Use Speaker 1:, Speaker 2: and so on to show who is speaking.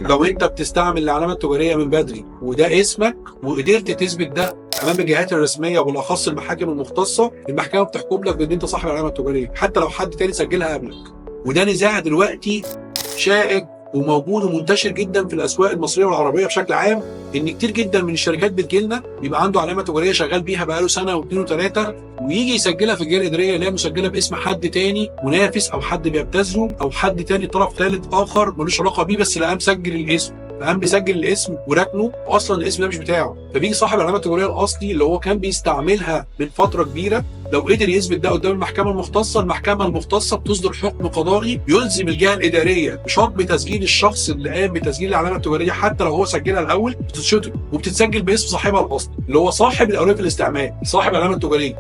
Speaker 1: لو انت بتستعمل العلامه التجاريه من بدري وده اسمك وقدرت تثبت ده امام الجهات الرسميه وبالاخص المحاكم المختصه، المحكمه بتحكم لك بان انت صاحب العلامه التجاريه حتى لو حد تاني سجلها قبلك. وده نزاع دلوقتي شائك وموجود ومنتشر جدا في الاسواق المصريه والعربيه بشكل عام، ان كتير جدا من الشركات بتجيلنا بيبقى عنده علامه تجاريه شغال بيها بقاله سنه واثنين وثلاثه، ويجي يسجلها في الجهه الاداريه اللي هي مسجله باسم حد تاني منافس او حد بيبتزه او حد تاني طرف ثالث اخر ملوش علاقه بيه، بس لقاه مسجل الاسم، فقام بيسجل الاسم وراكنه واصلا الاسم ده مش بتاعه. فبيجي صاحب العلامه التجاريه الاصلي اللي هو كان بيستعملها من فتره كبيره، لو قدر يثبت ده قدام المحكمه المختصه، المحكمه المختصه بتصدر حكم قضائي يلزم الجهه الاداريه بشطب تسجيل الشخص اللي قام بتسجيل العلامه التجاريه حتى لو هو سجلها الاول، بتتشطب وبتتسجل باسم صاحبها الاصلي اللي هو صاحب الاولويه في الاستعمال، صاحب العلامه التجاريه.